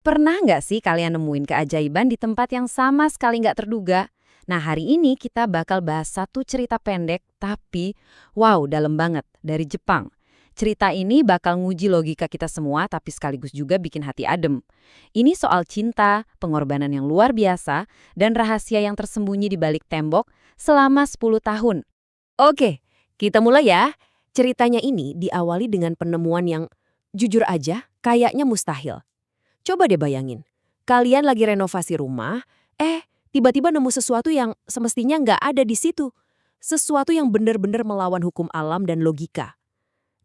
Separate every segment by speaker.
Speaker 1: Pernah nggak sih kalian nemuin keajaiban di tempat yang sama sekali nggak terduga? Nah, hari ini kita bakal bahas satu cerita pendek, tapi wow, dalam banget, dari Jepang. Cerita ini bakal nguji logika kita semua, tapi sekaligus juga bikin hati adem. Ini soal cinta, pengorbanan yang luar biasa, dan rahasia yang tersembunyi di balik tembok selama 10 tahun.
Speaker 2: Oke, kita mulai ya. Ceritanya ini diawali dengan penemuan yang jujur aja kayaknya mustahil. Coba deh bayangin, kalian lagi renovasi rumah, tiba-tiba nemu sesuatu yang semestinya nggak ada di situ. Sesuatu yang benar-benar melawan hukum alam dan logika.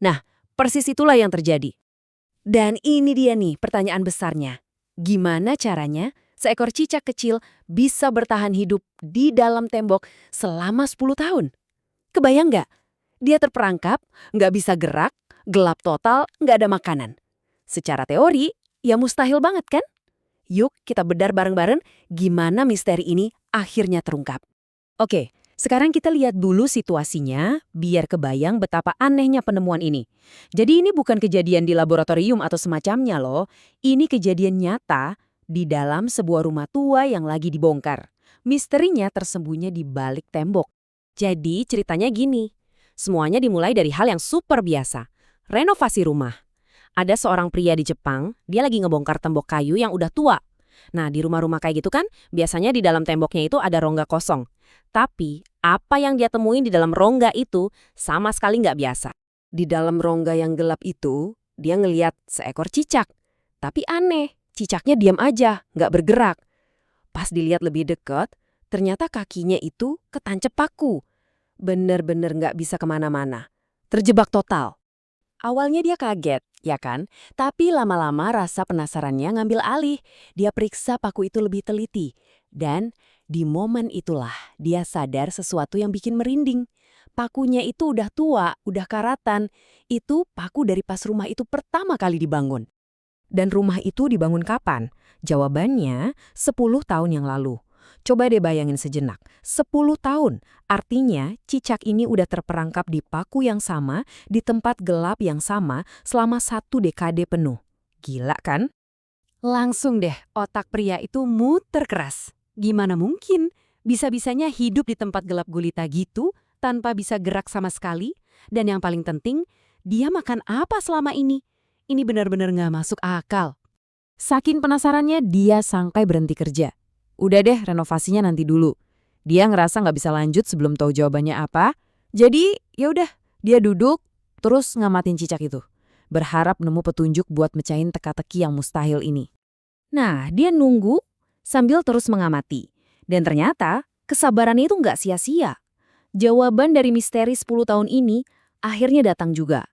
Speaker 2: Nah, persis itulah yang terjadi. Dan ini dia nih pertanyaan besarnya. Gimana caranya seekor cicak kecil bisa bertahan hidup di dalam tembok selama 10 tahun? Kebayang nggak? Dia terperangkap, nggak bisa gerak, gelap total, nggak ada makanan. Secara teori, ya mustahil banget kan? Yuk kita bedar bareng-bareng gimana misteri ini akhirnya terungkap. Oke, sekarang kita lihat dulu situasinya biar kebayang betapa anehnya penemuan ini. Jadi ini bukan kejadian di laboratorium atau semacamnya loh. Ini kejadian nyata di dalam sebuah rumah tua yang lagi dibongkar. Misterinya tersembunyi di balik tembok. Jadi ceritanya gini. Semuanya dimulai dari hal yang super biasa. Renovasi rumah. Ada seorang pria di Jepang, dia lagi ngebongkar tembok kayu yang udah tua. Nah, di rumah-rumah kayak gitu kan, biasanya di dalam temboknya itu ada rongga kosong. Tapi, apa yang dia temuin di dalam rongga itu sama sekali nggak biasa. Di dalam rongga yang gelap itu, dia ngeliat seekor cicak. Tapi aneh, cicaknya diam aja, nggak bergerak. Pas dilihat lebih dekat, ternyata kakinya itu ketancep paku. Bener-bener nggak bisa kemana-mana. Terjebak total. Awalnya dia kaget, ya kan? Tapi lama-lama rasa penasarannya ngambil alih. Dia periksa paku itu lebih teliti. Dan di momen itulah dia sadar sesuatu yang bikin merinding. Pakunya itu udah tua, udah karatan. Itu paku dari pas rumah itu pertama kali dibangun. Dan rumah itu dibangun kapan? Jawabannya 10 tahun yang lalu. Coba deh bayangin sejenak, 10 tahun. Artinya cicak ini udah terperangkap di paku yang sama, di tempat gelap yang sama selama 1 dekade penuh. Gila kan? Langsung deh otak pria itu muter keras. Gimana mungkin? Bisa-bisanya hidup di tempat gelap gulita gitu, tanpa bisa gerak sama sekali? Dan yang paling penting, dia makan apa selama ini? Ini benar-benar nggak masuk akal. Saking penasarannya, dia sampai berhenti kerja. Udah deh, renovasinya nanti dulu. Dia ngerasa nggak bisa lanjut sebelum tahu jawabannya apa. Jadi, ya udah, dia duduk, terus ngamatin cicak itu. Berharap nemu petunjuk buat mecahin teka-teki yang mustahil ini. Nah, dia nunggu sambil terus mengamati. Dan ternyata, kesabarannya itu nggak sia-sia. Jawaban dari misteri 10 tahun ini akhirnya datang juga.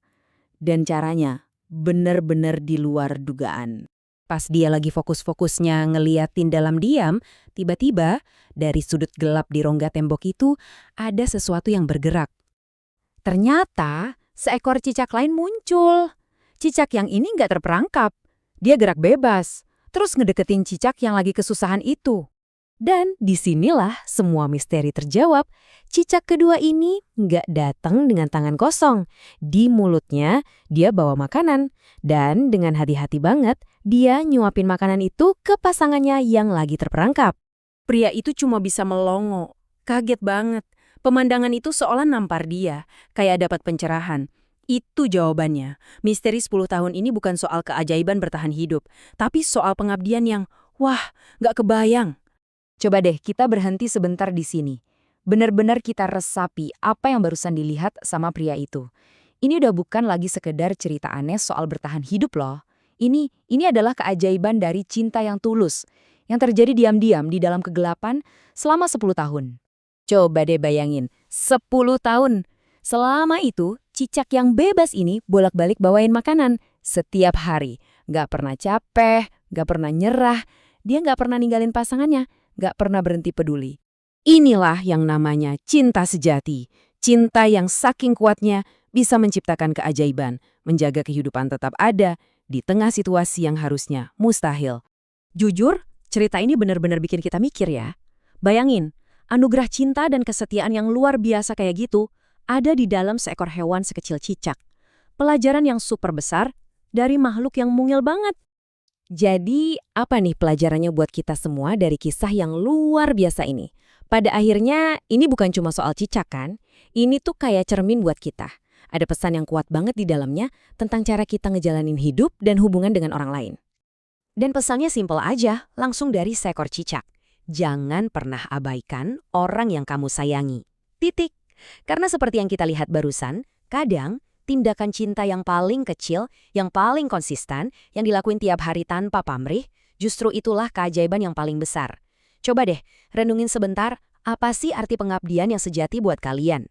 Speaker 2: Dan caranya benar-benar di luar dugaan. Pas dia lagi fokus-fokusnya ngeliatin dalam diam, tiba-tiba dari sudut gelap di rongga tembok itu ada sesuatu yang bergerak. Ternyata seekor cicak lain muncul. Cicak yang ini nggak terperangkap. Dia gerak bebas, terus ngedeketin cicak yang lagi kesusahan itu. Dan disinilah semua misteri terjawab. Cicak kedua ini nggak datang dengan tangan kosong. Di mulutnya dia bawa makanan. Dan dengan hati-hati banget, dia nyuapin makanan itu ke pasangannya yang lagi terperangkap. Pria itu cuma bisa melongo. Kaget banget. Pemandangan itu seolah nampar dia, kayak dapat pencerahan. Itu jawabannya. Misteri 10 tahun ini bukan soal keajaiban bertahan hidup, tapi soal pengabdian yang, wah, nggak kebayang. Coba deh kita berhenti sebentar di sini. Benar-benar kita resapi apa yang barusan dilihat sama pria itu. Ini udah bukan lagi sekedar cerita aneh soal bertahan hidup loh. Ini adalah keajaiban dari cinta yang tulus, yang terjadi diam-diam di dalam kegelapan selama 10 tahun. Coba deh bayangin, 10 tahun. Selama itu, cicak yang bebas ini bolak-balik bawain makanan setiap hari. Gak pernah capek, gak pernah nyerah, dia gak pernah ninggalin pasangannya. Gak pernah berhenti peduli. Inilah yang namanya cinta sejati. Cinta yang saking kuatnya bisa menciptakan keajaiban, menjaga kehidupan tetap ada di tengah situasi yang harusnya mustahil. Jujur, cerita ini benar-benar bikin kita mikir ya. Bayangin, anugerah cinta dan kesetiaan yang luar biasa kayak gitu ada di dalam seekor hewan sekecil cicak. Pelajaran yang super besar dari makhluk yang mungil banget.
Speaker 1: Jadi, apa nih pelajarannya buat kita semua dari kisah yang luar biasa ini? Pada akhirnya, ini bukan cuma soal cicak kan? Ini tuh kayak cermin buat kita. Ada pesan yang kuat banget di dalamnya tentang cara kita ngejalanin hidup dan hubungan dengan orang lain.
Speaker 2: Dan pesannya simpel aja, langsung dari seekor cicak. Jangan pernah abaikan orang yang kamu sayangi. Titik. Karena seperti yang kita lihat barusan, kadang tindakan cinta yang paling kecil, yang paling konsisten, yang dilakuin tiap hari tanpa pamrih, justru itulah keajaiban yang paling besar. Coba deh, renungin sebentar, apa sih arti pengabdian yang sejati buat kalian?